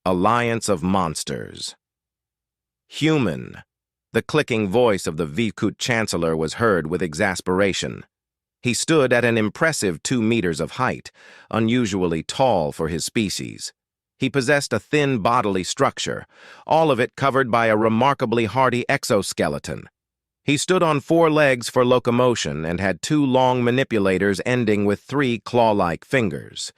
Alliance of Monsters. Human. The clicking voice of the Vikut Chancellor was heard with exasperation. He stood at an impressive 2 meters of height, unusually tall for his species. He possessed a thin bodily structure, all of it covered by a remarkably hardy exoskeleton. He stood on 4 legs for locomotion and had 2 long manipulators ending with 3 claw-like fingers.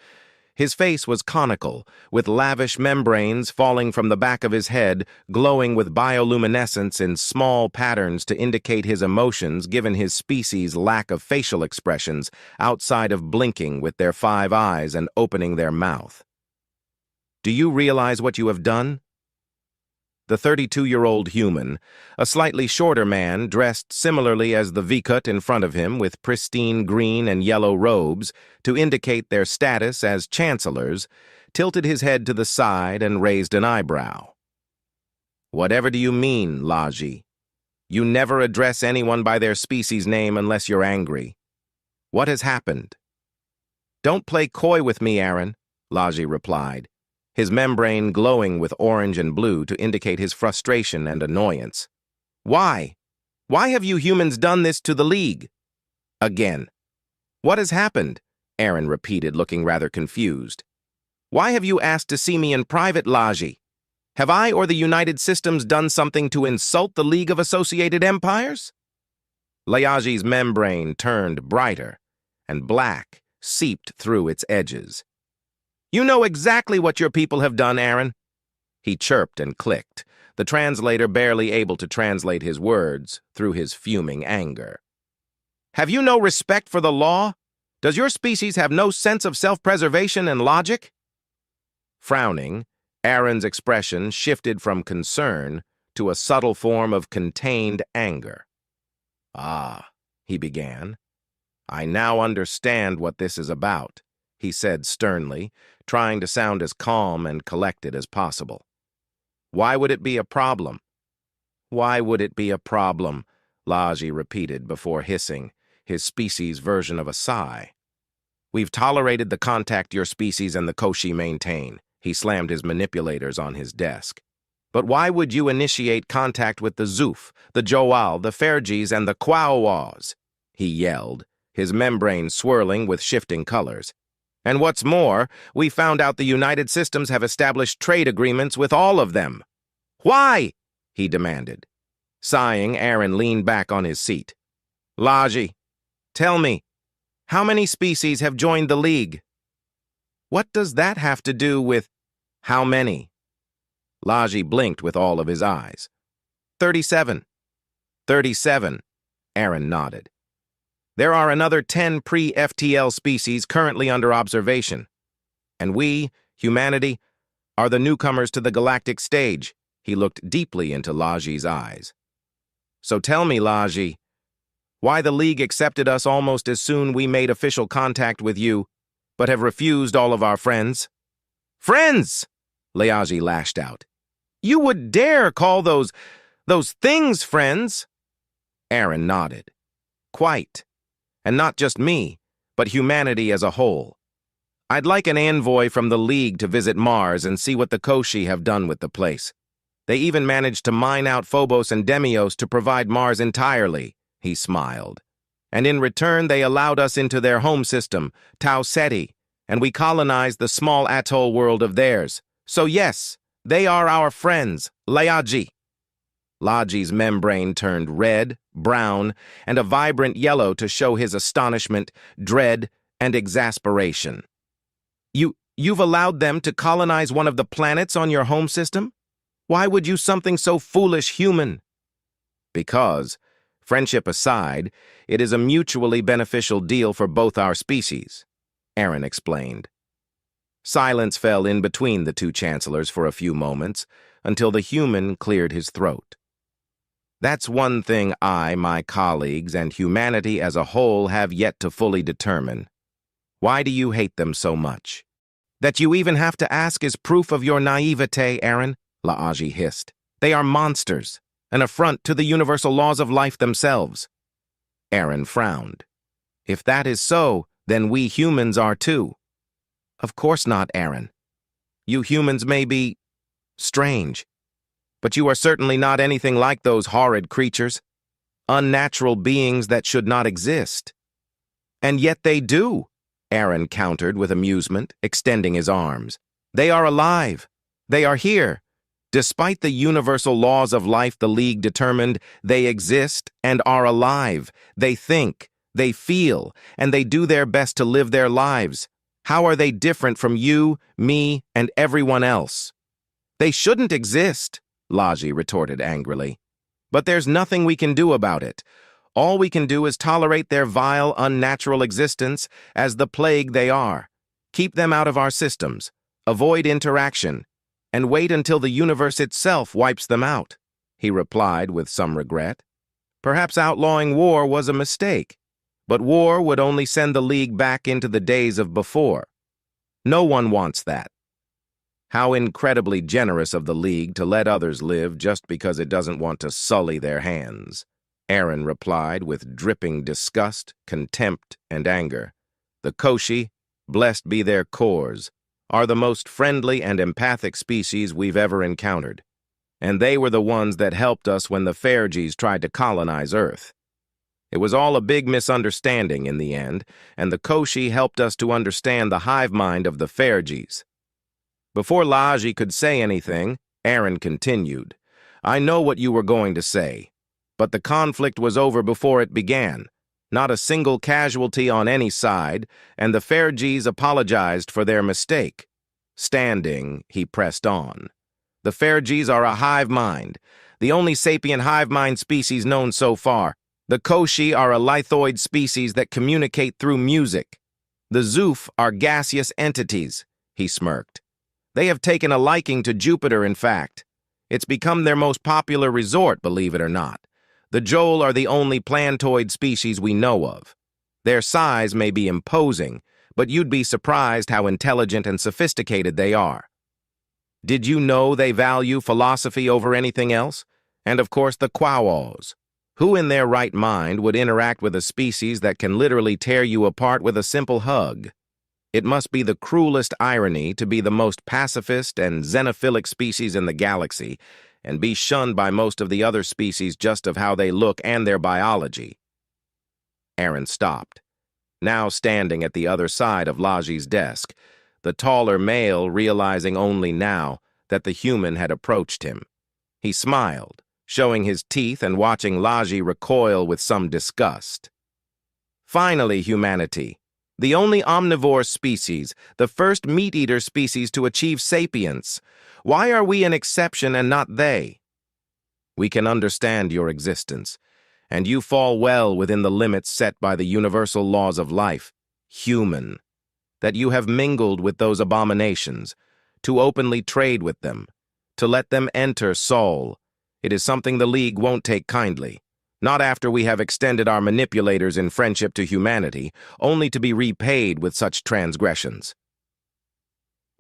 His face was conical, with lavish membranes falling from the back of his head, glowing with bioluminescence in small patterns to indicate his emotions given his species' lack of facial expressions outside of blinking with their 5 eyes and opening their mouth. "Do you realize what you have done?" The 32-year-old human, a slightly shorter man dressed similarly as the Vikut in front of him with pristine green and yellow robes to indicate their status as chancellors, tilted his head to the side and raised an eyebrow. "Whatever do you mean, Laji? You never address anyone by their species name unless you're angry. What has happened?" "Don't play coy with me, Aaron," Laji replied, his membrane glowing with orange and blue to indicate his frustration and annoyance. "Why? Why have you humans done this to the League?" "Again." "What has happened?" Aaron repeated, looking rather confused. "Why have you asked to see me in private, Laji? Have I or the United Systems done something to insult the League of Associated Empires?" Layaji's membrane turned brighter, and black seeped through its edges. "You know exactly what your people have done, Aaron." He chirped and clicked, the translator barely able to translate his words through his fuming anger. "Have you no respect for the law? Does your species have no sense of self-preservation and logic?" Frowning, Aaron's expression shifted from concern to a subtle form of contained anger. "Ah," he began. "I now understand what this is about," he said sternly, trying to sound as calm and collected as possible. "Why would it be a problem?" "Why would it be a problem?" Laji repeated before hissing, his species' version of a sigh. "We've tolerated the contact your species and the Koshi maintain." He slammed his manipulators on his desk. "But why would you initiate contact with the Zuf, the Joal, the Fergis, and the Quaowas?" he yelled, his membrane swirling with shifting colors. "And what's more, we found out the United Systems have established trade agreements with all of them." "Why?" he demanded. Sighing, Aaron leaned back on his seat. "Laji, tell me, how many species have joined the League?" "What does that have to do with how many?" Laji blinked with all of his eyes. 37. 37, Aaron nodded. "There are another 10 pre-FTL species currently under observation. And we, humanity, are the newcomers to the galactic stage." He looked deeply into Laji's eyes. "So tell me, Laji, why the League accepted us almost as soon we made official contact with you, but have refused all of our friends?" "Friends!" Laji lashed out. "You would dare call those things friends?" Aaron nodded. "Quite. And not just me, but humanity as a whole. I'd like an envoy from the League to visit Mars and see what the Koshi have done with the place. They even managed to mine out Phobos and Demios to provide Mars entirely," he smiled. "And in return, they allowed us into their home system, Tau Ceti, and we colonized the small atoll world of theirs. So yes, they are our friends, Laji." Laji's membrane turned red, brown, and a vibrant yellow to show his astonishment, dread, and exasperation. You've allowed them to colonize one of the planets on your home system? Why would you something so foolish, human?" "Because, friendship aside, it is a mutually beneficial deal for both our species," Aaron explained. Silence fell in between the 2 chancellors for a few moments, until the human cleared his throat. "That's one thing I, my colleagues, and humanity as a whole have yet to fully determine. Why do you hate them so much?" "That you even have to ask is proof of your naivete, Aaron," Laji hissed. "They are monsters, an affront to the universal laws of life themselves." Aaron frowned. "If that is so, then we humans are too." "Of course not, Aaron. You humans may be Strange. But you are certainly not anything like those horrid creatures, unnatural beings that should not exist. And yet they do, Aaron countered with amusement, extending his arms. They are alive. They are here. Despite the universal laws of life the League determined, they exist and are alive. They think, they feel, and they do their best to live their lives. How are they different from you, me, and everyone else? They shouldn't exist, Laji retorted angrily. But there's nothing we can do about it. All we can do is tolerate their vile, unnatural existence as the plague they are. Keep them out of our systems, avoid interaction, and wait until the universe itself wipes them out, he replied with some regret. Perhaps outlawing war was a mistake, but war would only send the League back into the days of before. No one wants that. How incredibly generous of the League to let others live just because it doesn't want to sully their hands, Aaron replied with dripping disgust, contempt, and anger. The Koshi, blessed be their cores, are the most friendly and empathic species we've ever encountered. And they were the ones that helped us when the Fystories tried to colonize Earth. It was all a big misunderstanding in the end, and the Koshi helped us to understand the hive mind of the Fystories. Before Laji could say anything, Aaron continued, I know what you were going to say, but the conflict was over before it began. Not a single casualty on any side, and the Fystories apologized for their mistake. Standing, he pressed on. The Fystories are a hive mind, the only sapient hive mind species known so far. The Koshi are a lithoid species that communicate through music. The Zoof are gaseous entities, he smirked. They have taken a liking to Jupiter, in fact. It's become their most popular resort, believe it or not. The Joel are the only plantoid species we know of. Their size may be imposing, but you'd be surprised how intelligent and sophisticated they are. Did you know they value philosophy over anything else? And of course the Quaos. Who in their right mind would interact with a species that can literally tear you apart with a simple hug? It must be the cruelest irony to be the most pacifist and xenophilic species in the galaxy and be shunned by most of the other species just of how they look and their biology. Aaron stopped, now standing at the other side of Laji's desk, the taller male realizing only now that the human had approached him. He smiled, showing his teeth and watching Laji recoil with some disgust. Finally, humanity. The only omnivore species, the first meat-eater species to achieve sapience. Why are we an exception and not they? We can understand your existence, and you fall well within the limits set by the universal laws of life, human, that you have mingled with those abominations, to openly trade with them, to let them enter Sol. It is something the League won't take kindly. Not after we have extended our manipulators in friendship to humanity, only to be repaid with such transgressions.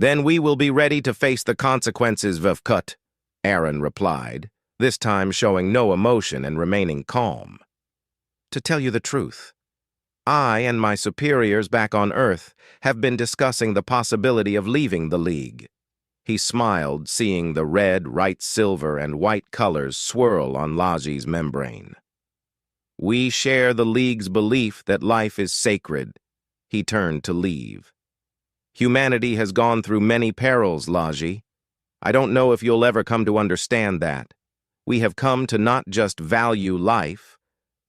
Then we will be ready to face the consequences, Vivkut, Aaron replied, this time showing no emotion and remaining calm. To tell you the truth, I and my superiors back on Earth have been discussing the possibility of leaving the League. He smiled, seeing the red, right silver, and white colors swirl on Laji's membrane. We share the League's belief that life is sacred. He turned to leave. Humanity has gone through many perils, Laji. I don't know if you'll ever come to understand that. We have come to not just value life,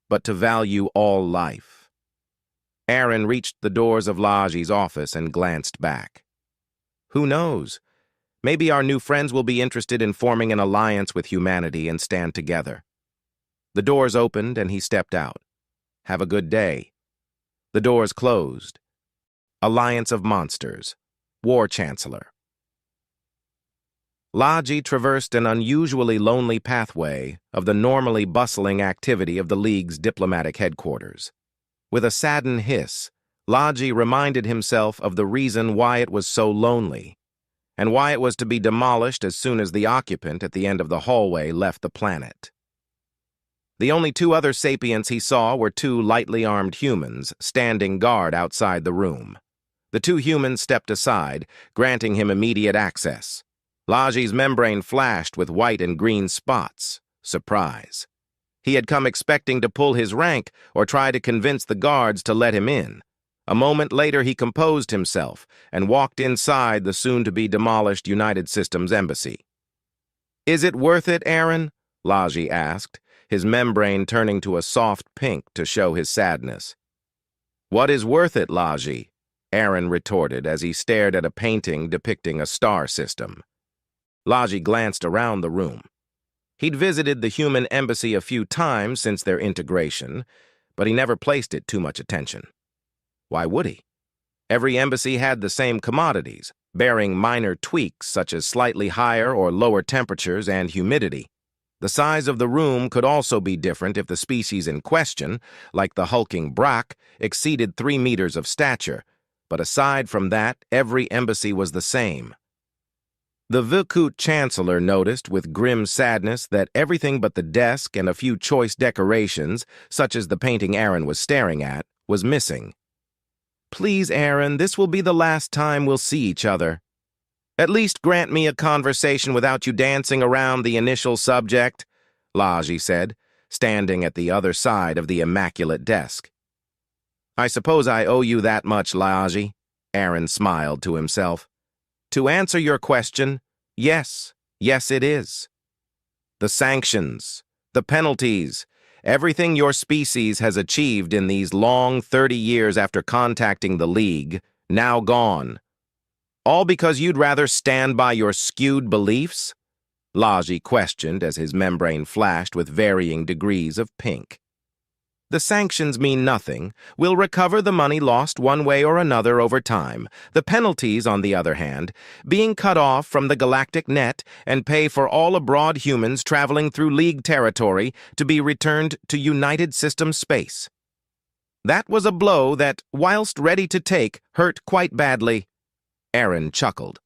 but to value all life. Aaron reached the doors of Laji's office and glanced back. Who knows? Maybe our new friends will be interested in forming an alliance with humanity and stand together. The doors opened and he stepped out. Have a good day. The doors closed. Alliance of Monsters. War Chancellor. Laji traversed an unusually lonely pathway of the normally bustling activity of the League's diplomatic headquarters. With a saddened hiss, Laji reminded himself of the reason why it was so lonely, and why it was to be demolished as soon as the occupant at the end of the hallway left the planet. The only two other sapients he saw were two lightly armed humans standing guard outside the room. The two humans stepped aside, granting him immediate access. Laji's membrane flashed with white and green spots. Surprise. He had come expecting to pull his rank or try to convince the guards to let him in. A moment later, he composed himself and walked inside the soon-to-be-demolished United Systems embassy. "Is it worth it, Aaron?" Laji asked, his membrane turning to a soft pink to show his sadness. "What is worth it, Laji?" Aaron retorted as he stared at a painting depicting a star system. Laji glanced around the room. He'd visited the human embassy a few times since their integration, but he never placed it too much attention. Why would he? Every embassy had the same commodities, bearing minor tweaks such as slightly higher or lower temperatures and humidity. The size of the room could also be different if the species in question, like the hulking Braque, exceeded 3 meters of stature, but aside from that, every embassy was the same. The Vyskout chancellor noticed with grim sadness that everything but the desk and a few choice decorations, such as the painting Aaron was staring at, was missing. "Please, Aaron, this will be the last time we'll see each other. At least grant me a conversation without you dancing around the initial subject," Laji said, standing at the other side of the immaculate desk. "I suppose I owe you that much, Laji," Aaron smiled to himself. "To answer your question, yes, it is. The sanctions, the penalties, everything your species has achieved in these long 30 years after contacting the League, now gone. All because you'd rather stand by your skewed beliefs?" Laji questioned as his membrane flashed with varying degrees of pink. "The sanctions mean nothing. We'll recover the money lost one way or another over time. The penalties, on the other hand, being cut off from the galactic net and pay for all abroad humans traveling through League territory to be returned to United Systems space. That was a blow that, whilst ready to take, hurt quite badly." Aaron chuckled.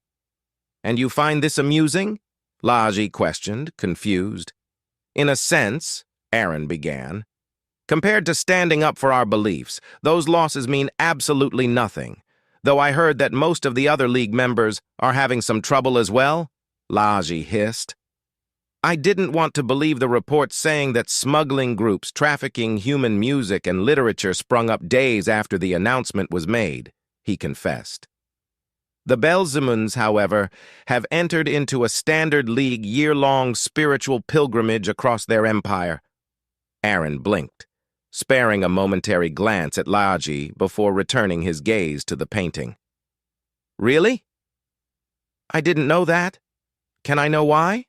"And you find this amusing?" Laji questioned, confused. "In a sense," Aaron began. "Compared to standing up for our beliefs, those losses mean absolutely nothing. Though I heard that most of the other League members are having some trouble as well," Laji hissed. "I didn't want to believe the reports saying that smuggling groups trafficking human music and literature sprung up days after the announcement was made," he confessed. "The Belzemunds, however, have entered into a standard League year-long spiritual pilgrimage across their empire." Aaron blinked, sparing a momentary glance at Laji before returning his gaze to the painting. "Really? I didn't know that. Can I know why?"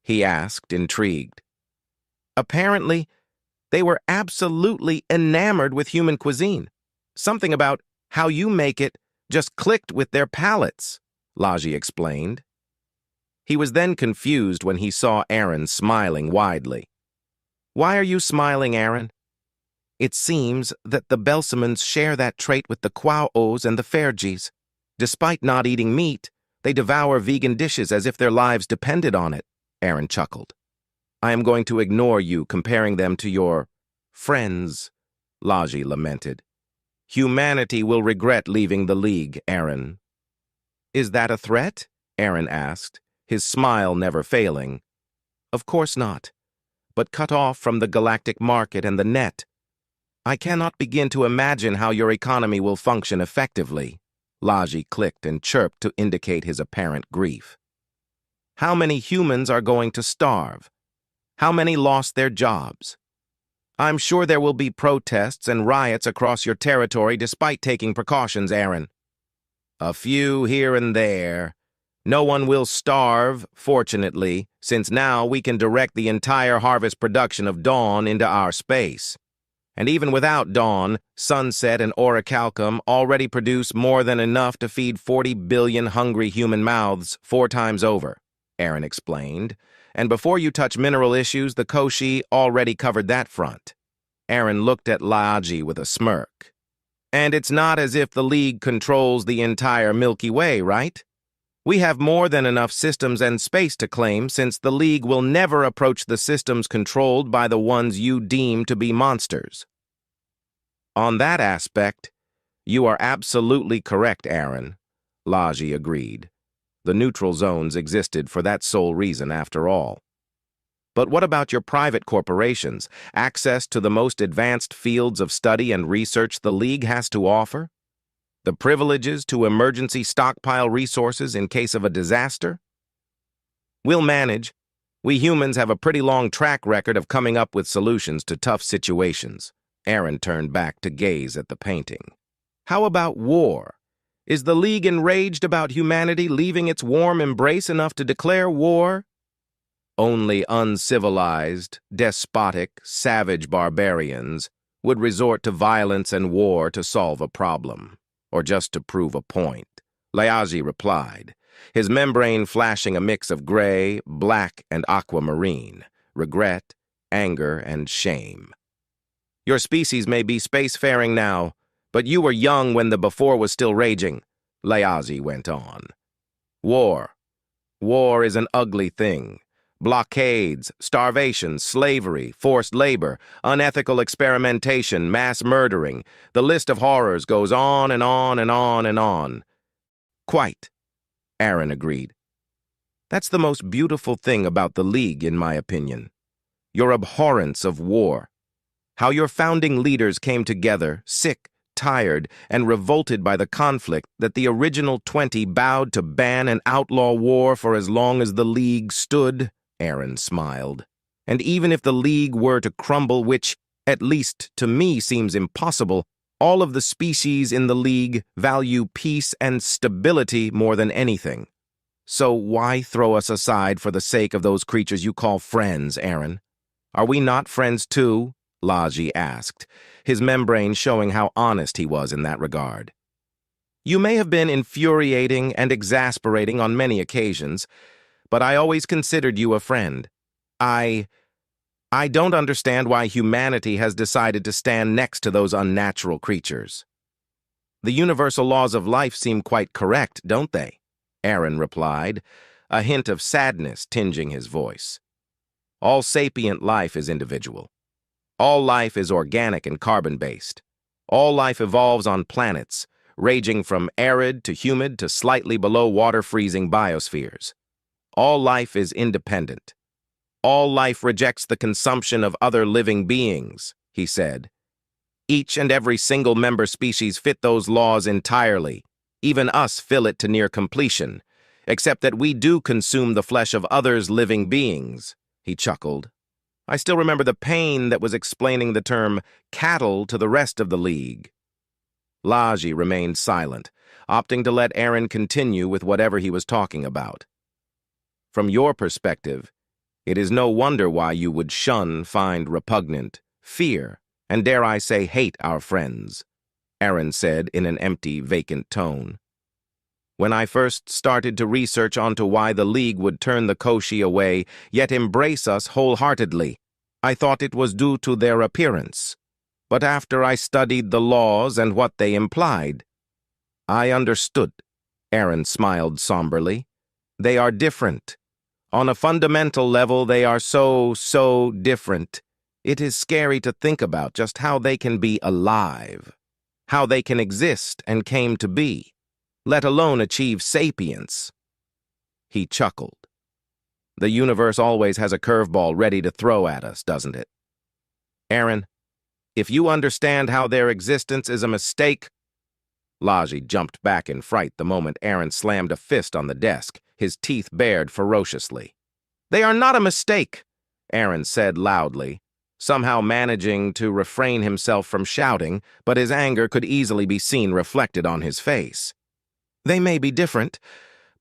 he asked, intrigued. "Apparently, they were absolutely enamored with human cuisine. Something about how you make it just clicked with their palates," Laji explained. He was then confused when he saw Aaron smiling widely. "Why are you smiling, Aaron?" "It seems that the Belzemunds share that trait with the Quaos and the Fergis. Despite not eating meat, they devour vegan dishes as if their lives depended on it," Aaron chuckled. "I am going to ignore you comparing them to your friends," Laji lamented. "Humanity will regret leaving the League, Aaron." "Is that a threat?" Aaron asked, his smile never failing. "Of course not, but cut off from the galactic market and the net. I cannot begin to imagine how your economy will function effectively." Laji clicked and chirped to indicate his apparent grief. "How many humans are going to starve? How many lost their jobs? I'm sure there will be protests and riots across your territory despite taking precautions, Aaron." "A few here and there. No one will starve, fortunately, since now we can direct the entire harvest production of Dawn into our space. And even without Dawn, Sunset and Orichalcum already produce more than enough to feed 40 billion hungry human mouths 4 times over," Aaron explained. "And before you touch mineral issues, the Koshi already covered that front." Aaron looked at Laji with a smirk. "And it's not as if the League controls the entire Milky Way, right? We have more than enough systems and space to claim, since the League will never approach the systems controlled by the ones you deem to be monsters." "On that aspect, you are absolutely correct, Aaron," Laji agreed. The neutral zones existed for that sole reason after all. But what about your private corporations? Access to the most advanced fields of study and research the League has to offer? The privileges to emergency stockpile resources in case of a disaster? We'll manage. We humans have a pretty long track record of coming up with solutions to tough situations. Aaron turned back to gaze at the painting. How about war? Is the League enraged about humanity leaving its warm embrace enough to declare war? Only uncivilized, despotic, savage barbarians would resort to violence and war to solve a problem, or just to prove a point, Layazi replied, his membrane flashing a mix of gray, black, and aquamarine, regret, anger, and shame. Your species may be spacefaring now, but you were young when the before was still raging, Layazi went on. War. War is an ugly thing. Blockades, starvation, slavery, forced labor, unethical experimentation, mass murdering. The list of horrors goes on and on and on and on. Quite, Aaron agreed. That's the most beautiful thing about the League, in my opinion. Your abhorrence of war. How your founding leaders came together, sick, tired, and revolted by the conflict that the original 20 bowed to ban and outlaw war for as long as the League stood, Aaron smiled. And even if the League were to crumble, which, at least to me, seems impossible, all of the species in the League value peace and stability more than anything. So why throw us aside for the sake of those creatures you call friends, Aaron? Are we not friends too? Laji asked, his membrane showing how honest he was in that regard. You may have been infuriating and exasperating on many occasions, but I always considered you a friend. I don't understand why humanity has decided to stand next to those unnatural creatures. The universal laws of life seem quite correct, don't they? Aaron replied, a hint of sadness tinging his voice. All sapient life is individual. All life is organic and carbon-based. All life evolves on planets, ranging from arid to humid to slightly below water-freezing biospheres. All life is independent. All life rejects the consumption of other living beings, he said. Each and every single member species fit those laws entirely. Even us fill it to near completion, except that we do consume the flesh of others living beings, he chuckled. I still remember the pain that was explaining the term cattle to the rest of the League. Laji remained silent, opting to let Aaron continue with whatever he was talking about. From your perspective, it is no wonder why you would shun, find repugnant, fear, and dare I say hate our friends, Aaron said in an empty, vacant tone. When I first started to research onto why the League would turn the Koshi away, yet embrace us wholeheartedly, I thought it was due to their appearance. But after I studied the laws and what they implied, I understood. Aaron smiled somberly. They are different. On a fundamental level, they are so different. It is scary to think about just how they can be alive, how they can exist and came to be, let alone achieve sapience. He chuckled. The universe always has a curveball ready to throw at us, doesn't it? Aaron, if you understand how their existence is a mistake... Laji jumped back in fright the moment Aaron slammed a fist on the desk, his teeth bared ferociously. They are not a mistake, Aaron said loudly, somehow managing to refrain himself from shouting, but his anger could easily be seen reflected on his face. They may be different,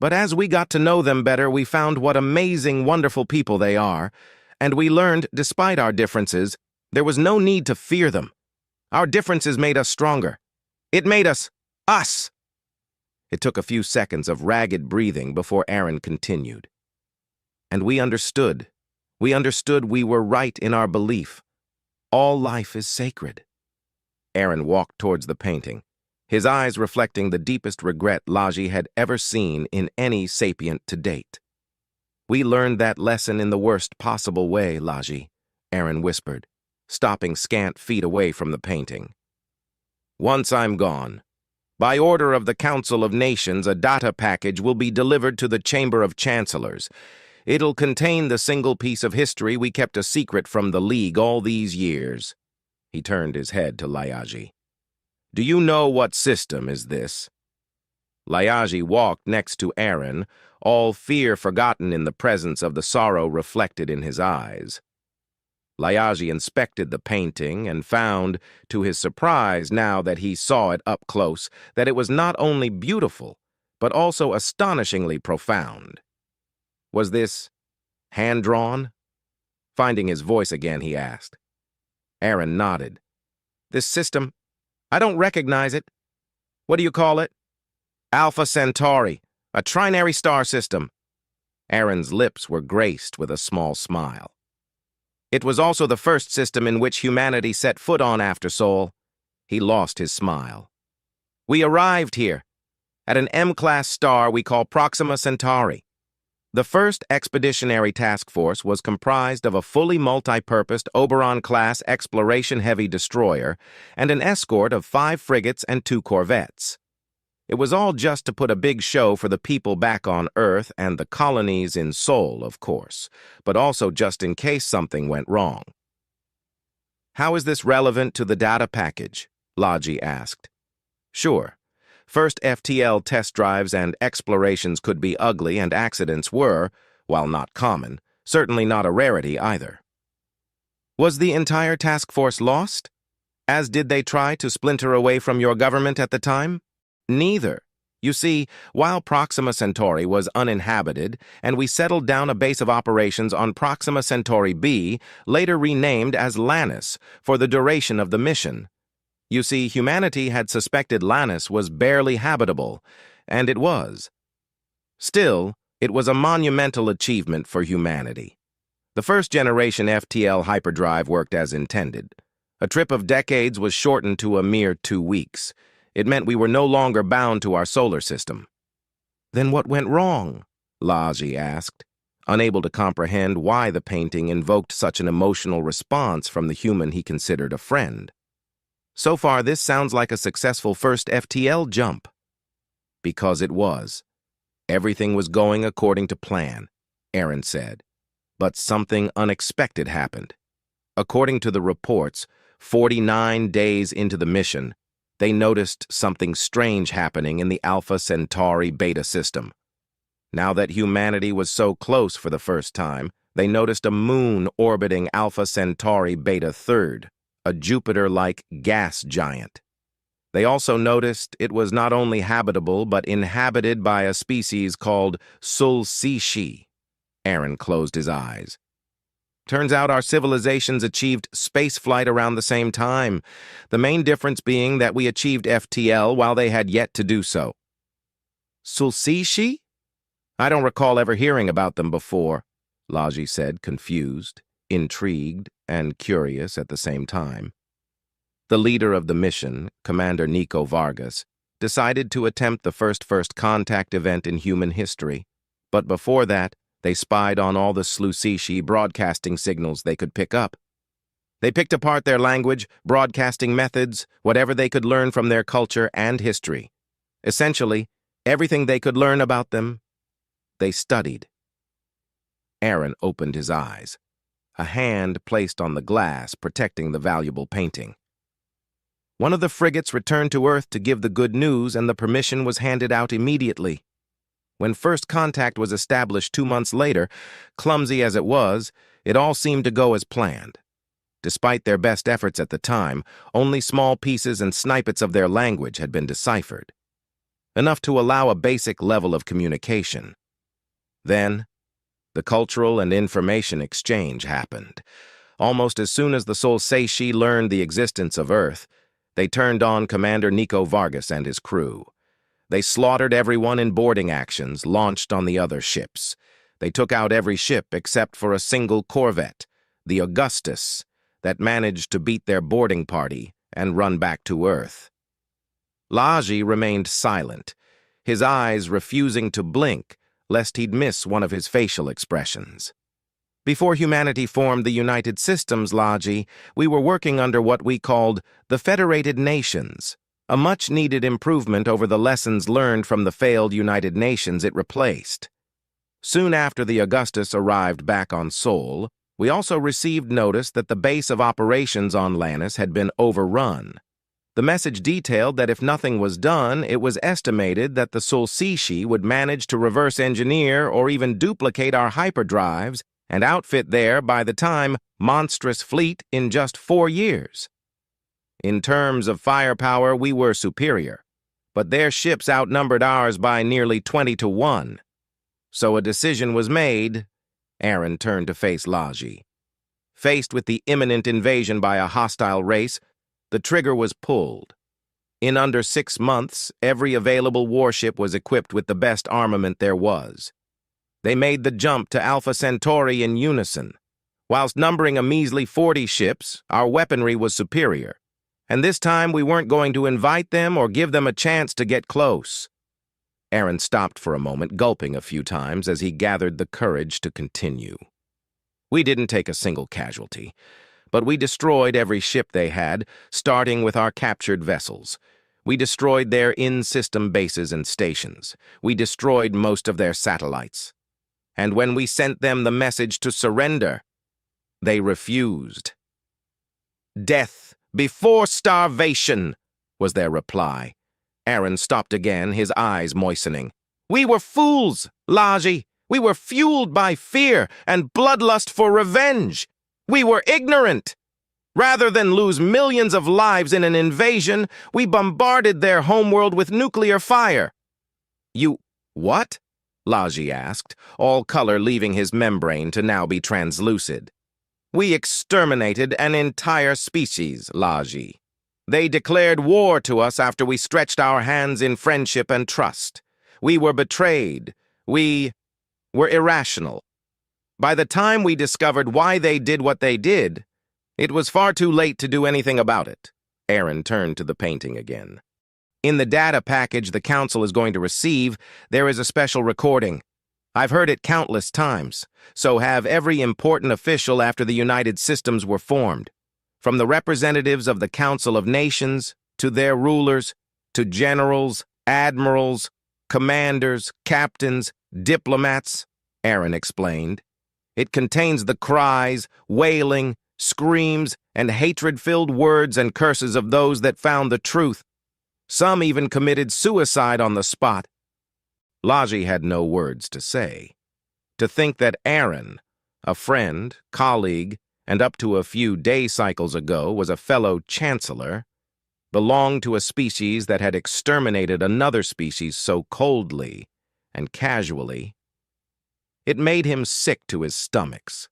but as we got to know them better, we found what amazing, wonderful people they are, and we learned, despite our differences, there was no need to fear them. Our differences made us stronger. It made us us. It took a few seconds of ragged breathing before Aaron continued. And we understood. We understood we were right in our belief. All life is sacred. Aaron walked towards the painting, his eyes reflecting the deepest regret Laji had ever seen in any sapient to date. We learned that lesson in the worst possible way, Laji, Aaron whispered, stopping scant feet away from the painting. Once I'm gone, By order of the Council of Nations, a data package will be delivered to the Chamber of Chancellors. It'll contain the single piece of history we kept a secret from the League all these years." He turned his head to Layaji. "Do you know what system is this?" Layaji walked next to Aaron, all fear forgotten in the presence of the sorrow reflected in his eyes. Layaji inspected the painting and found, to his surprise now that he saw it up close, that it was not only beautiful, but also astonishingly profound. Was this hand-drawn? Finding his voice again, he asked. Aaron nodded. "This system, I don't recognize it. What do you call it?" "Alpha Centauri, a trinary star system." Aaron's lips were graced with a small smile. "It was also the first system in which humanity set foot on after Sol." He lost his smile. "We arrived here, at an M-class star we call Proxima Centauri. The first expeditionary task force was comprised of a fully multi-purposed Oberon-class exploration-heavy destroyer and an escort of 5 frigates and 2 corvettes. It was all just to put a big show for the people back on Earth and the colonies in Sol, of course, but also just in case something went wrong." "How is this relevant to the data package?" Laji asked. "Sure. First FTL test drives and explorations could be ugly, and accidents were, while not common, certainly not a rarity either." "Was the entire task force lost? As did they try to splinter away from your government at the time?" "Neither. You see, while Proxima Centauri was uninhabited, and we settled down a base of operations on Proxima Centauri B, later renamed as Lannis, for the duration of the mission. You see, humanity had suspected Lannis was barely habitable, and it was. Still, it was a monumental achievement for humanity. The first-generation FTL hyperdrive worked as intended. A trip of decades was shortened to a mere 2 weeks. It meant we were no longer bound to our solar system." "Then what went wrong?" Laji asked, unable to comprehend why the painting invoked such an emotional response from the human he considered a friend. "So far, this sounds like a successful first FTL jump." "Because it was. Everything was going according to plan," Aaron said. "But something unexpected happened. According to the reports, 49 days into the mission, they noticed something strange happening in the Alpha Centauri beta system. Now that humanity was so close for the first time, they noticed a moon orbiting Alpha Centauri beta third, a Jupiter-like gas giant. They also noticed it was not only habitable but inhabited by a species called Sulcishi." Aaron closed his eyes. "Turns out our civilizations achieved spaceflight around the same time, the main difference being that we achieved FTL while they had yet to do so." "Sulcishi? I don't recall ever hearing about them before," Laji said, confused, intrigued, and curious at the same time. The leader of the mission, Commander Nico Vargas, decided to attempt the first contact event in human history, but before that, they spied on all the Sulcishi broadcasting signals they could pick up. They picked apart their language, broadcasting methods, whatever they could learn from their culture and history. Essentially, everything they could learn about them, they studied. Aaron opened his eyes, a hand placed on the glass protecting the valuable painting. One of the frigates returned to Earth to give the good news, and the permission was handed out immediately. When first contact was established 2 months later, clumsy as it was, it all seemed to go as planned. Despite their best efforts at the time, only small pieces and snippets of their language had been deciphered, enough to allow a basic level of communication. Then, the cultural and information exchange happened. Almost as soon as the Sulcishi learned the existence of Earth, they turned on Commander Nico Vargas and his crew. They slaughtered everyone in boarding actions launched on the other ships. They took out every ship except for a single corvette, the Augustus, that managed to beat their boarding party and run back to Earth. Laji remained silent, his eyes refusing to blink lest he'd miss one of his facial expressions. "Before humanity formed the United Systems, Laji, we were working under what we called the Federated Nations, a much-needed improvement over the lessons learned from the failed United Nations it replaced. Soon after the Augustus arrived back on Sol, we also received notice that the base of operations on Lannis had been overrun. The message detailed that if nothing was done, it was estimated that the Sulcishi would manage to reverse engineer or even duplicate our hyperdrives and outfit there by the time monstrous fleet in just 4 years. In terms of firepower, we were superior, but their ships outnumbered ours by nearly 20-1. So a decision was made. Aaron turned to face Laji. Faced with the imminent invasion by a hostile race, the trigger was pulled. In under 6 months, every available warship was equipped with the best armament there was. They made the jump to Alpha Centauri in unison. Whilst numbering a measly 40 ships, our weaponry was superior. And this time we weren't going to invite them or give them a chance to get close. Aaron stopped for a moment, gulping a few times as he gathered the courage to continue. We didn't take a single casualty, but we destroyed every ship they had, starting with our captured vessels. We destroyed their in-system bases and stations. We destroyed most of their satellites. And when we sent them the message to surrender, they refused. "Death before starvation," was their reply. Aaron stopped again, his eyes moistening. "We were fools, Laji. We were fueled by fear and bloodlust for revenge. We were ignorant. Rather than lose millions of lives in an invasion, we bombarded their homeworld with nuclear fire." "You what?" Laji asked, all color leaving his membrane to now be translucid. "We exterminated an entire species, Laji. They declared war to us after we stretched our hands in friendship and trust. We were betrayed. We were irrational. By the time we discovered why they did what they did, it was far too late to do anything about it." Aaron turned to the painting again. "In the data package the Council is going to receive, there is a special recording. I've heard it countless times, so have every important official after the United Systems were formed. From the representatives of the Council of Nations, to their rulers, to generals, admirals, commanders, captains, diplomats," Aaron explained. "It contains the cries, wailing, screams, and hatred-filled words and curses of those that found the truth. Some even committed suicide on the spot." Laji had no words to say. To think that Aaron, a friend, colleague, and up to a few day cycles ago was a fellow chancellor, belonged to a species that had exterminated another species so coldly and casually. It made him sick to his stomachs.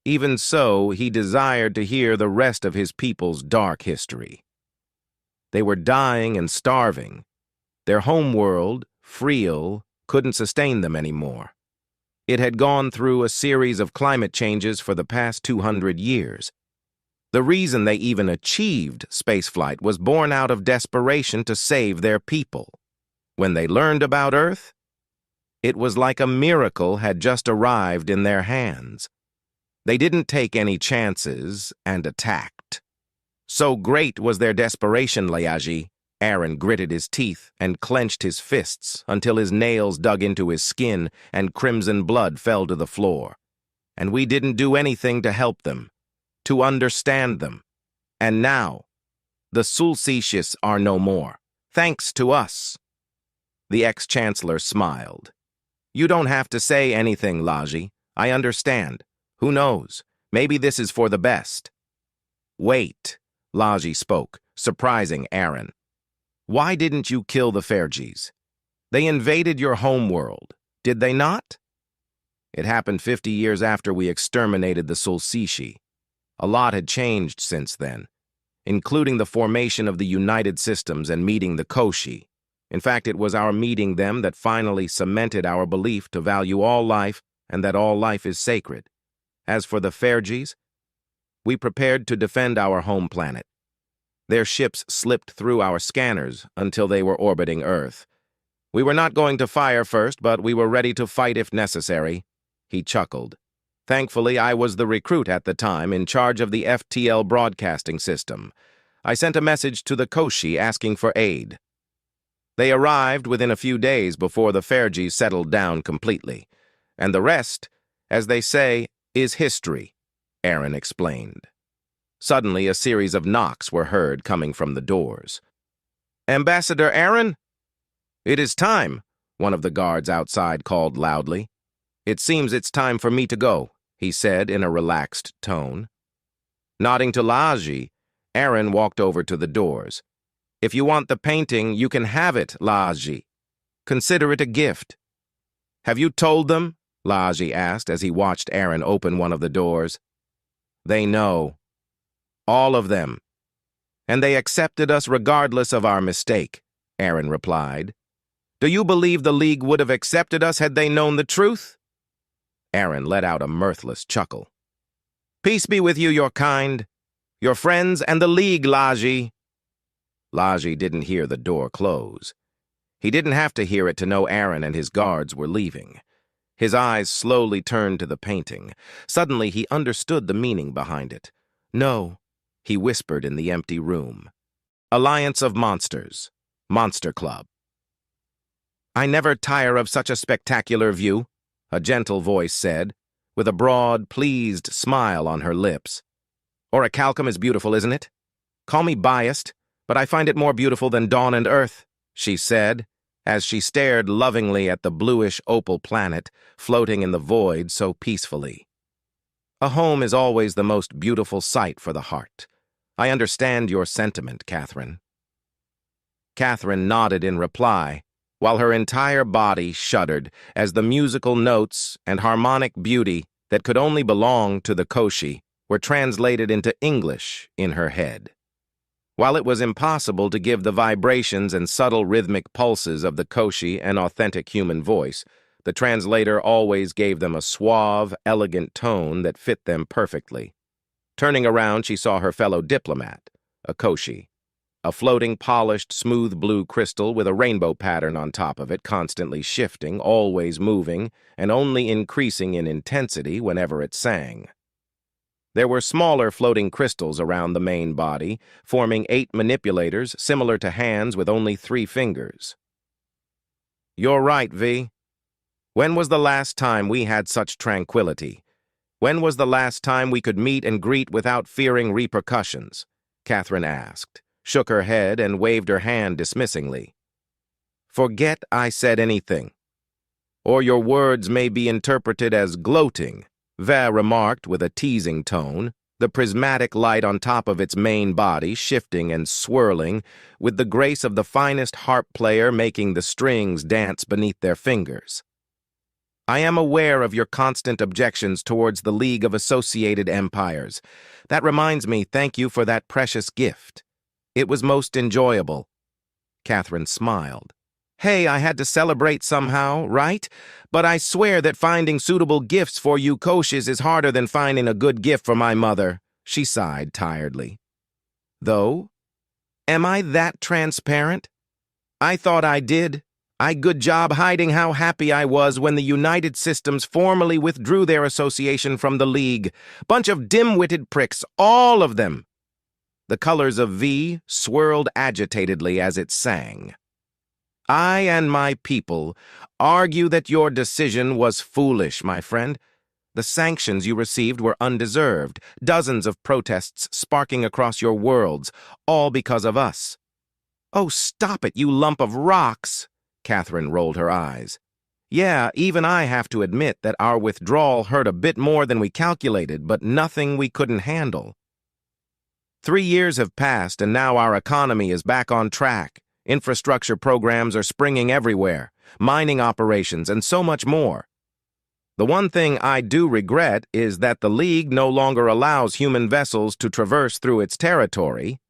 Even so, he desired to hear the rest of his people's dark history. They were dying and starving. Their homeworld, Friel, couldn't sustain them anymore. It had gone through a series of climate changes for the past 200 years. The reason they even achieved spaceflight was born out of desperation to save their people. When they learned about Earth, it was like a miracle had just arrived in their hands. They didn't take any chances and attacked. So great was their desperation, Laji. Aaron gritted his teeth and clenched his fists until his nails dug into his skin and crimson blood fell to the floor. And we didn't do anything to help them, to understand them. And now, the Sulcicius are no more, thanks to us. The ex-chancellor smiled. "You don't have to say anything, Laji. I understand. Who knows? Maybe this is for the best." "Wait," Laji spoke, surprising Aaron. "Why didn't you kill the Ferges? They invaded your homeworld, did they not?" "It happened 50 years after we exterminated the Sulcishi. A lot had changed since then, including the formation of the United Systems and meeting the Koshi. In fact, it was our meeting them that finally cemented our belief to value all life and that all life is sacred. As for the Ferges, we prepared to defend our home planet. Their ships slipped through our scanners until they were orbiting Earth. We were not going to fire first, but we were ready to fight if necessary." He chuckled. "Thankfully, I was the recruit at the time in charge of the FTL broadcasting system. I sent a message to the Koshi asking for aid. They arrived within a few days before the Fergis settled down completely. And the rest, as they say, is history, Aaron explained. Suddenly, a series of knocks were heard coming from the doors. "Ambassador Aaron?" "It is time," one of the guards outside called loudly. "It seems it's time for me to go," he said in a relaxed tone. Nodding to Laaji, Aaron walked over to the doors. "If you want the painting, you can have it, Laaji. Consider it a gift." "Have you told them?" Laaji asked as he watched Aaron open one of the doors. "They know. All of them. And they accepted us regardless of our mistake," Aaron replied. "Do you believe the League would have accepted us had they known the truth?" Aaron let out a mirthless chuckle. "Peace be with you, your kind, your friends, and the League, Laaji." Laaji didn't hear the door close. He didn't have to hear it to know Aaron and his guards were leaving. His eyes slowly turned to the painting. Suddenly, he understood the meaning behind it. "No," he whispered in the empty room. "Alliance of Monsters. Monster Club." "I never tire of such a spectacular view," a gentle voice said, with a broad, pleased smile on her lips. "Orichalcum is beautiful, isn't it? Call me biased, but I find it more beautiful than Dawn and Earth," she said, as she stared lovingly at the bluish opal planet floating in the void so peacefully. "A home is always the most beautiful sight for the heart. I understand your sentiment, Catherine." Catherine nodded in reply, while her entire body shuddered as the musical notes and harmonic beauty that could only belong to the Koshi were translated into English in her head. While it was impossible to give the vibrations and subtle rhythmic pulses of the Koshi an authentic human voice, the translator always gave them a suave, elegant tone that fit them perfectly. Turning around, she saw her fellow diplomat, a Koshi, a floating, polished, smooth blue crystal with a rainbow pattern on top of it, constantly shifting, always moving, and only increasing in intensity whenever it sang. There were smaller floating crystals around the main body, forming 8 manipulators similar to hands with only 3 fingers. "You're right, V. When was the last time we had such tranquility? When was the last time we could meet and greet without fearing repercussions?" Catherine asked, shook her head, and waved her hand dismissingly. "Forget I said anything. Or your words may be interpreted as gloating," Ver remarked with a teasing tone, the prismatic light on top of its main body shifting and swirling, with the grace of the finest harp player making the strings dance beneath their fingers. "I am aware of your constant objections towards the League of Associated Empires. That reminds me, thank you for that precious gift. It was most enjoyable." Catherine smiled. "Hey, I had to celebrate somehow, right? But I swear that finding suitable gifts for you Koshis is harder than finding a good gift for my mother," she sighed tiredly. "Though? Am I that transparent? I thought I did. Good job hiding how happy I was when the United Systems formally withdrew their association from the League. Bunch of dim-witted pricks, all of them." The colors of V swirled agitatedly as it sang. "I and my people argue that your decision was foolish, my friend. The sanctions you received were undeserved, dozens of protests sparking across your worlds, all because of us." "Oh, stop it, you lump of rocks!" Catherine rolled her eyes. "Yeah, even I have to admit that our withdrawal hurt a bit more than we calculated, but nothing we couldn't handle. 3 years have passed, and now our economy is back on track. Infrastructure programs are springing everywhere, mining operations, and so much more. The one thing I do regret is that the League no longer allows human vessels to traverse through its territory."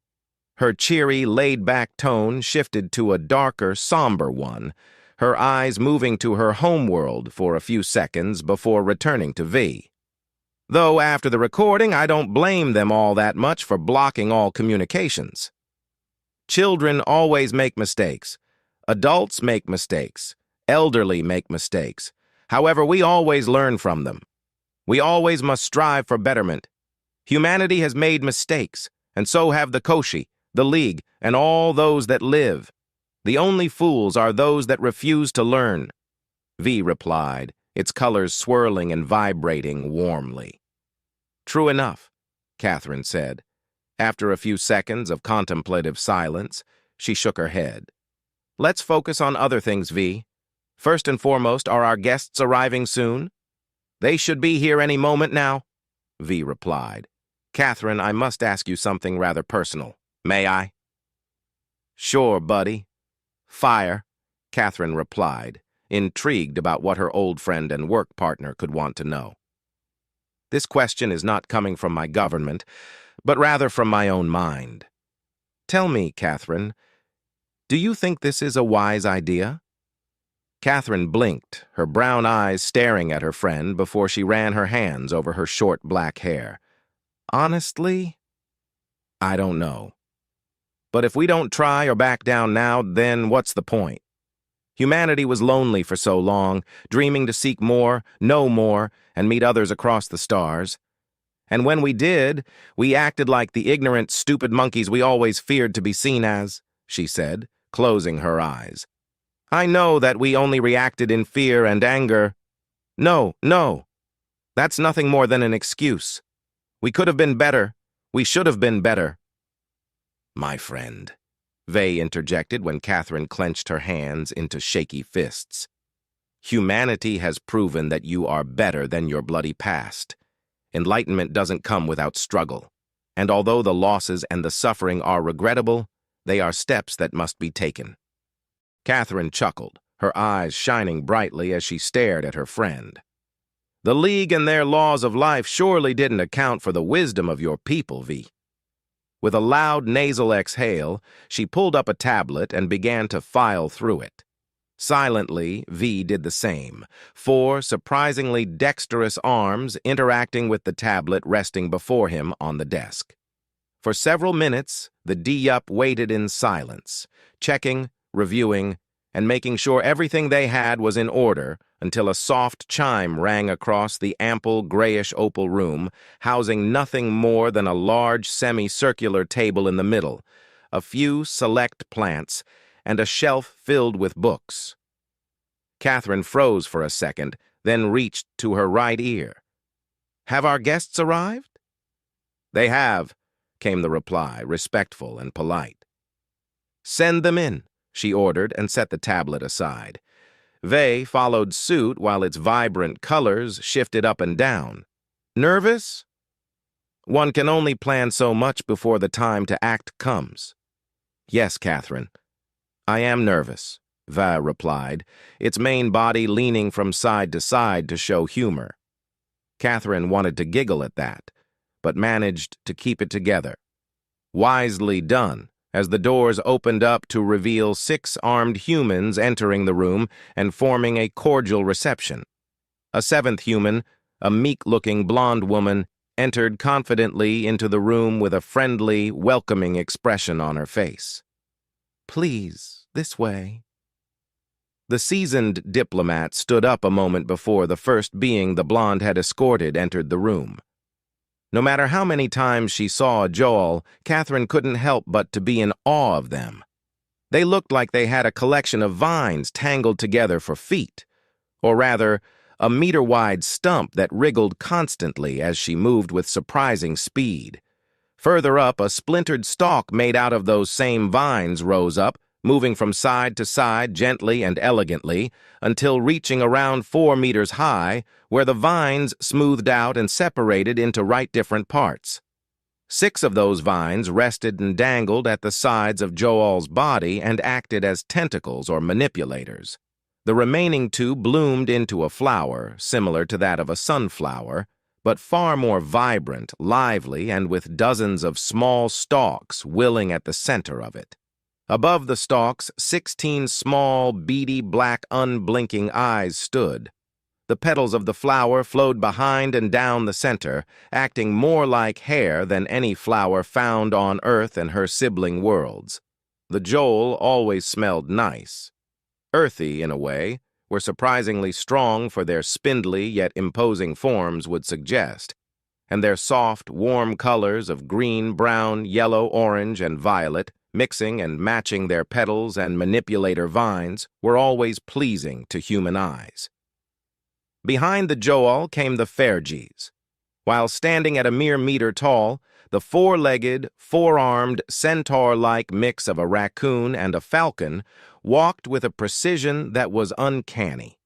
Her cheery, laid-back tone shifted to a darker, somber one, her eyes moving to her homeworld for a few seconds before returning to V. "Though after the recording, I don't blame them all that much for blocking all communications. Children always make mistakes. Adults make mistakes. Elderly make mistakes. However, we always learn from them. We always must strive for betterment. Humanity has made mistakes, and so have the Koshi, the League, and all those that live. The only fools are those that refuse to learn. V replied, its colors swirling and vibrating warmly. True enough, Catherine said. After a few seconds of contemplative silence, she shook her head. Let's focus on other things, V. First and foremost, are our guests arriving soon? They should be here any moment now, V replied. Catherine, I must ask you something rather personal. May I? Sure, buddy. Fire, Catherine replied, intrigued about what her old friend and work partner could want to know. This question is not coming from my government, but rather from my own mind. Tell me, Catherine, do you think this is a wise idea? Catherine blinked, her brown eyes staring at her friend before she ran her hands over her short black hair. Honestly, I don't know. But if we don't try or back down now, then what's the point? Humanity was lonely for so long, dreaming to seek more, know more, and meet others across the stars. And when we did, we acted like the ignorant, stupid monkeys we always feared to be seen as, she said, closing her eyes. I know that we only reacted in fear and anger. No, that's nothing more than an excuse. We could have been better. We should have been better. My friend, Vey interjected when Catherine clenched her hands into shaky fists. Humanity has proven that you are better than your bloody past. Enlightenment doesn't come without struggle. And although the losses and the suffering are regrettable, they are steps that must be taken. Catherine chuckled, her eyes shining brightly as she stared at her friend. The League and their laws of life surely didn't account for the wisdom of your people, V. With a loud nasal exhale, she pulled up a tablet and began to file through it. Silently, V did the same, 4 surprisingly dexterous arms interacting with the tablet resting before him on the desk. For several minutes, the D-Yup waited in silence, checking, reviewing, and making sure everything they had was in order until a soft chime rang across the ample grayish-opal room, housing nothing more than a large semicircular table in the middle, a few select plants, and a shelf filled with books. Catherine froze for a second, then reached to her right ear. Have our guests arrived? They have, came the reply, respectful and polite. Send them in, she ordered and set the tablet aside. Vey followed suit while its vibrant colors shifted up and down. Nervous? One can only plan so much before the time to act comes. Yes, Catherine. I am nervous, Vey replied, its main body leaning from side to side to show humor. Catherine wanted to giggle at that, but managed to keep it together. Wisely done, as the doors opened up to reveal 6 armed humans entering the room and forming a cordial reception. A 7th human, a meek-looking blonde woman, entered confidently into the room with a friendly, welcoming expression on her face. Please, this way. The seasoned diplomat stood up a moment before the first being the blonde had escorted entered the room. No matter how many times she saw Joel, Catherine couldn't help but to be in awe of them. They looked like they had a collection of vines tangled together for feet, or rather, a meter-wide stump that wriggled constantly as she moved with surprising speed. Further up, a splintered stalk made out of those same vines rose up, moving from side to side gently and elegantly, until reaching around 4 meters high, where the vines smoothed out and separated into right different parts. 6 of those vines rested and dangled at the sides of Joel's body and acted as tentacles or manipulators. The remaining 2 bloomed into a flower, similar to that of a sunflower, but far more vibrant, lively, and with dozens of small stalks willing at the center of it. Above the stalks, 16 small, beady, black, unblinking eyes stood. The petals of the flower flowed behind and down the center, acting more like hair than any flower found on Earth and her sibling worlds. The Joel always smelled nice. Earthy, in a way, were surprisingly strong for their spindly yet imposing forms would suggest, and their soft, warm colors of green, brown, yellow, orange, and violet, mixing and matching their petals and manipulator vines, were always pleasing to human eyes. Behind the Joel came the Fystories. While standing at a mere meter tall, the four-legged, four-armed, centaur-like mix of a raccoon and a falcon walked with a precision that was uncanny.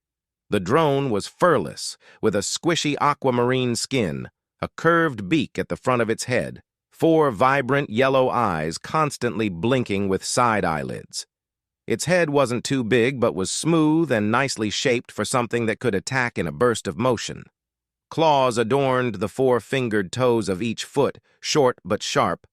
The drone was furless, with a squishy aquamarine skin, a curved beak at the front of its head, four vibrant yellow eyes constantly blinking with side eyelids. Its head wasn't too big but was smooth and nicely shaped for something that could attack in a burst of motion. Claws adorned the four-fingered toes of each foot, short but sharp,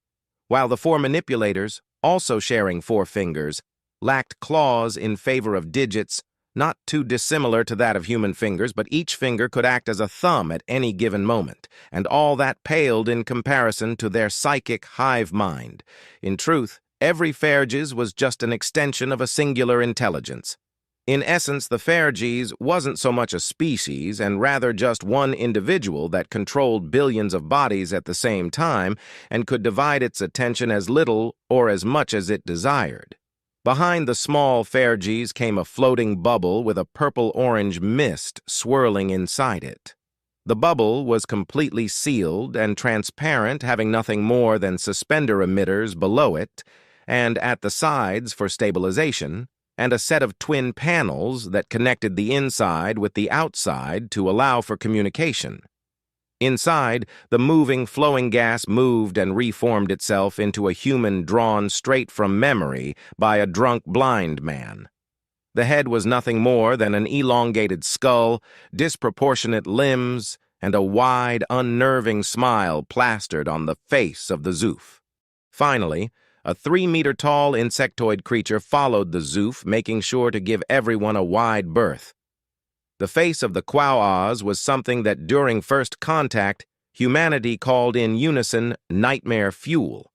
while the four manipulators, also sharing four fingers, lacked claws in favor of digits, not too dissimilar to that of human fingers, but each finger could act as a thumb at any given moment, and all that paled in comparison to their psychic hive mind. In truth, every Fystories was just an extension of a singular intelligence. In essence, the Fystories wasn't so much a species and rather just one individual that controlled billions of bodies at the same time and could divide its attention as little or as much as it desired. Behind the small Fystories came a floating bubble with a purple-orange mist swirling inside it. The bubble was completely sealed and transparent, having nothing more than suspender emitters below it, and at the sides for stabilization, and a set of twin panels that connected the inside with the outside to allow for communication. Inside, the moving, flowing gas moved and reformed itself into a human drawn straight from memory by a drunk blind man. The head was nothing more than an elongated skull, disproportionate limbs, and a wide, unnerving smile plastered on the face of the Zoof. Finally, a 3-meter-tall insectoid creature followed the Zoof, making sure to give everyone a wide berth. The face of the Quaoz was something that during first contact, humanity called in unison nightmare fuel.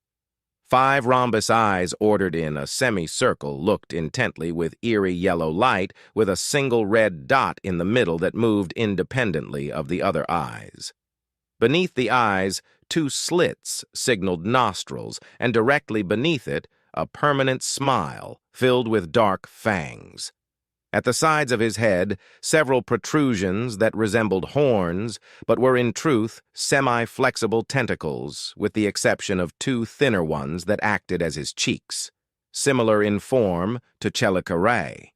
5 rhombus eyes ordered in a semicircle looked intently with eerie yellow light with a single red dot in the middle that moved independently of the other eyes. Beneath the eyes, 2 slits signaled nostrils, and directly beneath it, a permanent smile filled with dark fangs. At the sides of his head, several protrusions that resembled horns, but were in truth semi-flexible tentacles, with the exception of 2 thinner ones that acted as his cheeks, similar in form to Chelicerae.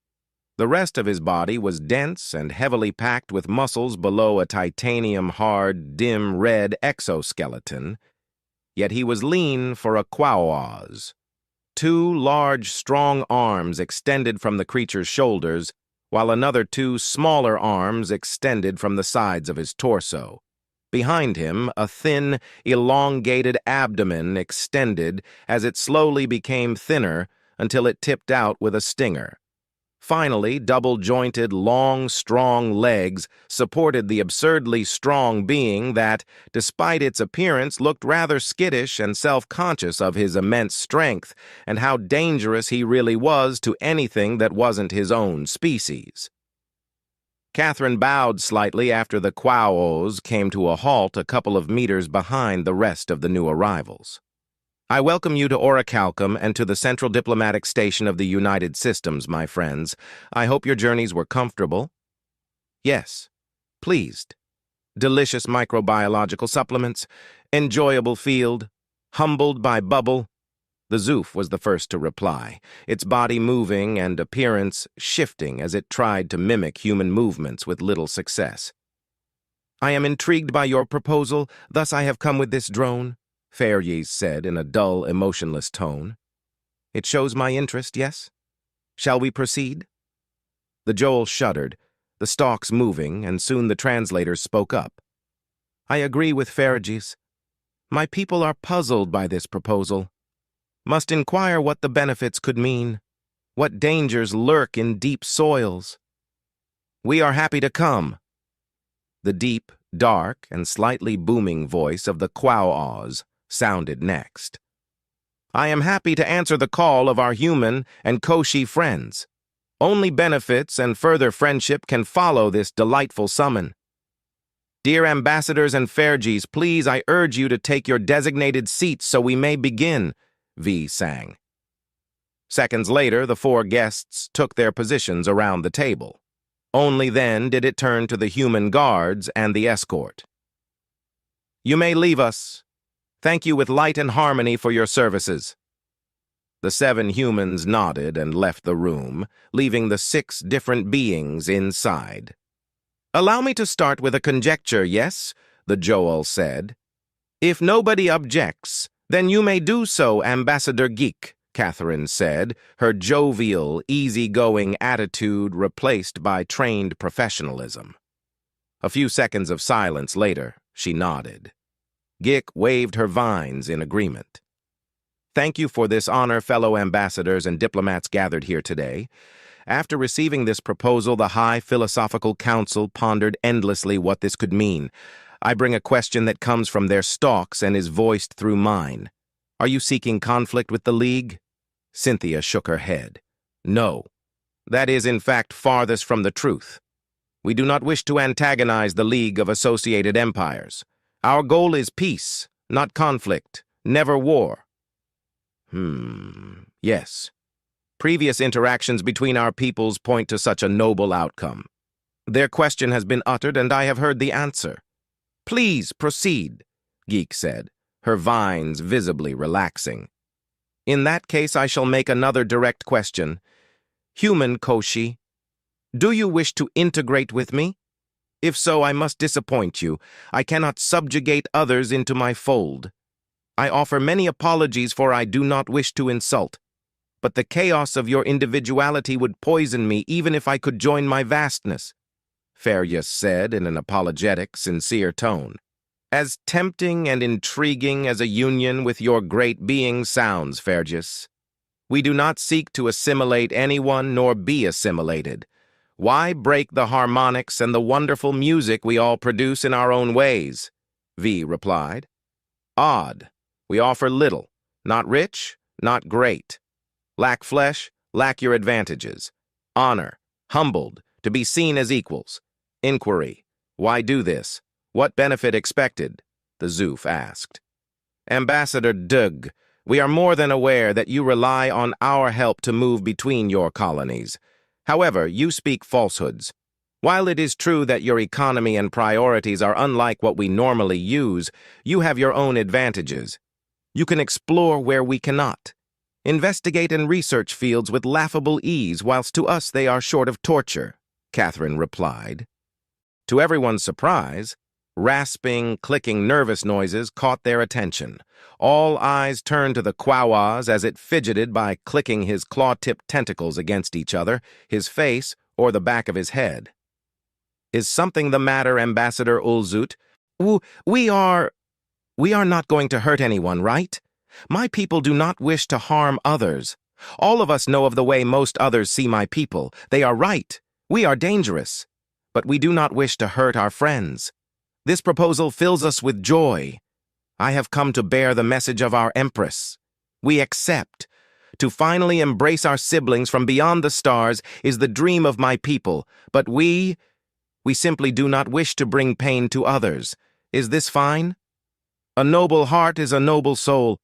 The rest of his body was dense and heavily packed with muscles below a titanium-hard, dim red exoskeleton, yet he was lean for a Quaoz. 2 large, strong arms extended from the creature's shoulders, while another 2 smaller arms extended from the sides of his torso. Behind him, a thin, elongated abdomen extended as it slowly became thinner until it tipped out with a stinger. Finally, double-jointed, long, strong legs supported the absurdly strong being that, despite its appearance, looked rather skittish and self-conscious of his immense strength and how dangerous he really was to anything that wasn't his own species. Catherine bowed slightly after the Quaoz came to a halt a couple of meters behind the rest of the new arrivals. I welcome you to Orichalcum and to the Central Diplomatic Station of the United Systems, my friends. I hope your journeys were comfortable. Yes, pleased. Delicious microbiological supplements, enjoyable field, humbled by bubble. The Zoof was the first to reply, its body moving and appearance shifting as it tried to mimic human movements with little success. I am intrigued by your proposal, thus I have come with this drone. Fystories said in a dull, emotionless tone. It shows my interest, yes? Shall we proceed? The Joel shuddered, the stalks moving, and soon the translators spoke up. I agree with Fystories. My people are puzzled by this proposal. Must inquire what the benefits could mean, what dangers lurk in deep soils. We are happy to come. The deep, dark, and slightly booming voice of the Quaoz sounded next. I am happy to answer the call of our human and Koshi friends. Only benefits and further friendship can follow this delightful summon. Dear ambassadors and Fystories, please, I urge you to take your designated seats so we may begin, V sang. Seconds later, the four guests took their positions around the table. Only then did it turn to the human guards and the escort. You may leave us. Thank you with light and harmony for your services. The 7 humans nodded and left the room, leaving the 6 different beings inside. Allow me to start with a conjecture, yes? The Joel said. If nobody objects, then you may do so, Ambassador Geek, Catherine said, her jovial, easygoing attitude replaced by trained professionalism. A few seconds of silence later, she nodded. Geek waved her vines in agreement. Thank you for this honor, fellow ambassadors and diplomats gathered here today. After receiving this proposal, the High Philosophical Council pondered endlessly what this could mean. I bring a question that comes from their stalks and is voiced through mine. Are you seeking conflict with the League? Cynthia shook her head. No. That is, in fact, farthest from the truth. We do not wish to antagonize the League of Associated Empires. Our goal is peace, not conflict, never war. Yes. Previous interactions between our peoples point to such a noble outcome. Their question has been uttered, and I have heard the answer. Please proceed, Geek said, her vines visibly relaxing. In that case, I shall make another direct question. Human Koshi, do you wish to integrate with me? If so, I must disappoint you. I cannot subjugate others into my fold. I offer many apologies, for I do not wish to insult. But the chaos of your individuality would poison me even if I could join my vastness, Fystories said in an apologetic, sincere tone. As tempting and intriguing as a union with your great being sounds, Fystories, we do not seek to assimilate anyone nor be assimilated. Why break the harmonics and the wonderful music we all produce in our own ways? V replied. Odd. We offer little, not rich, not great. Lack flesh, lack your advantages. Honor, humbled, to be seen as equals. Inquiry, why do this? What benefit expected? The Zoof asked. Ambassador Dug, we are more than aware that you rely on our help to move between your colonies. However, you speak falsehoods. While it is true that your economy and priorities are unlike what we normally use, you have your own advantages. You can explore where we cannot. Investigate and research fields with laughable ease, whilst to us they are short of torture, Catherine replied. To everyone's surprise, rasping, clicking nervous noises caught their attention. All eyes turned to the Quawas as it fidgeted by clicking his claw-tipped tentacles against each other, his face, or the back of his head. Is something the matter, Ambassador Ulzut? We are not going to hurt anyone, right? My people do not wish to harm others. All of us know of the way most others see my people. They are right. We are dangerous. But we do not wish to hurt our friends. This proposal fills us with joy. I have come to bear the message of our Empress. We accept. To finally embrace our siblings from beyond the stars is the dream of my people, but we simply do not wish to bring pain to others. Is this fine? A noble heart is a noble soul.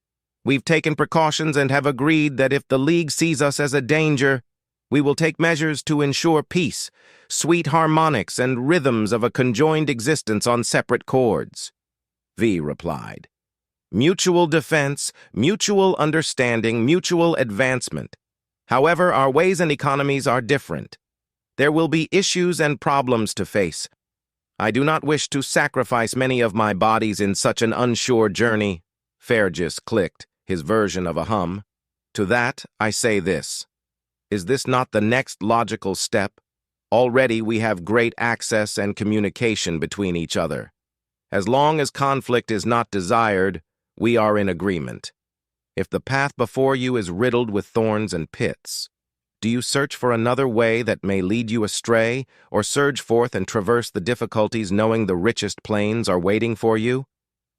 We've taken precautions and have agreed that if the League sees us as a danger, we will take measures to ensure peace, sweet harmonics and rhythms of a conjoined existence on separate chords. V replied. Mutual defense, mutual understanding, mutual advancement. However, our ways and economies are different. There will be issues and problems to face. I do not wish to sacrifice many of my bodies in such an unsure journey. Fystories clicked, his version of a hum. To that, I say this. Is this not the next logical step? Already we have great access and communication between each other. As long as conflict is not desired, we are in agreement. If the path before you is riddled with thorns and pits, do you search for another way that may lead you astray, or surge forth and traverse the difficulties knowing the richest plains are waiting for you?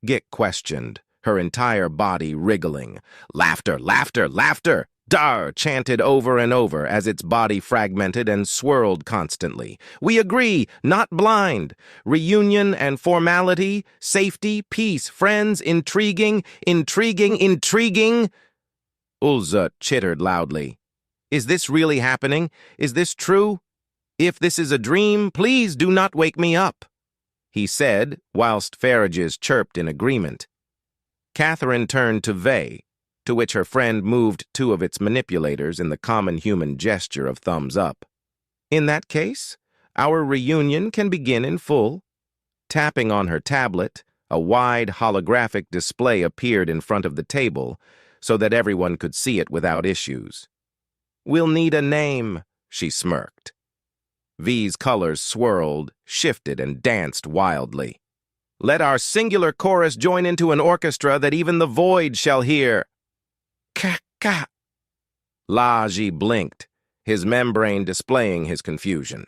Gik questioned, her entire body wriggling. Laughter, laughter, laughter! Dar chanted over and over as its body fragmented and swirled constantly. We agree, not blind. Reunion and formality, safety, peace, friends, intriguing, intriguing, intriguing. Ulza chittered loudly. Is this really happening? Is this true? If this is a dream, please do not wake me up, he said, whilst Farages chirped in agreement. Catherine turned to Vey, to which her friend moved two of its manipulators in the common human gesture of thumbs up. In that case, our reunion can begin in full. Tapping on her tablet, a wide holographic display appeared in front of the table so that everyone could see it without issues. We'll need a name, she smirked. V's colors swirled, shifted, and danced wildly. Let our singular chorus join into an orchestra that even the void shall hear. Ka-ka. Laji blinked, his membrane displaying his confusion.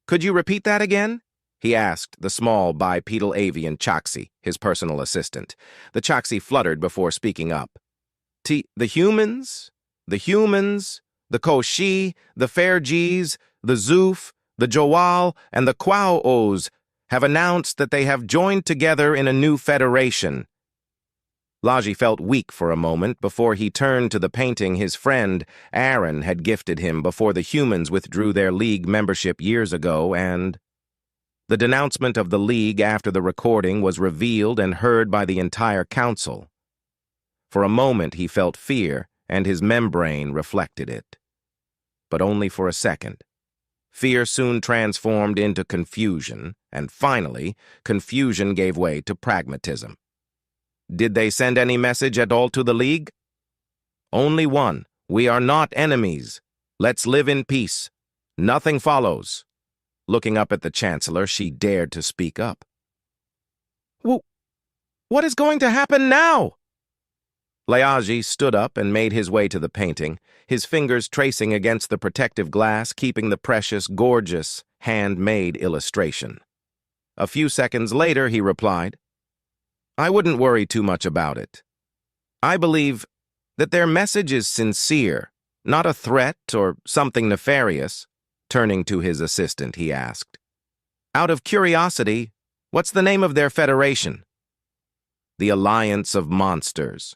Could you repeat that again? He asked the small bipedal avian Chaxi, his personal assistant. The Chaxi fluttered before speaking up. The humans, the Koshi, the Fergis, the Zoof, the Joal, and the Kwao-Os have announced that they have joined together in a new federation. Laji felt weak for a moment before he turned to the painting his friend, Aaron, had gifted him before the humans withdrew their League membership years ago, and the denouncement of the League after the recording was revealed and heard by the entire council. For a moment he felt fear, and his membrane reflected it. But only for a second. Fear soon transformed into confusion, and finally, confusion gave way to pragmatism. Did they send any message at all to the League? Only one. We are not enemies. Let's live in peace. Nothing follows. Looking up at the Chancellor, she dared to speak up. What is going to happen now? Layaji stood up and made his way to the painting, his fingers tracing against the protective glass, keeping the precious, gorgeous, handmade illustration. A few seconds later, he replied, I wouldn't worry too much about it. I believe that their message is sincere, not a threat or something nefarious. Turning to his assistant, he asked, out of curiosity, what's the name of their federation? The Alliance of Monsters.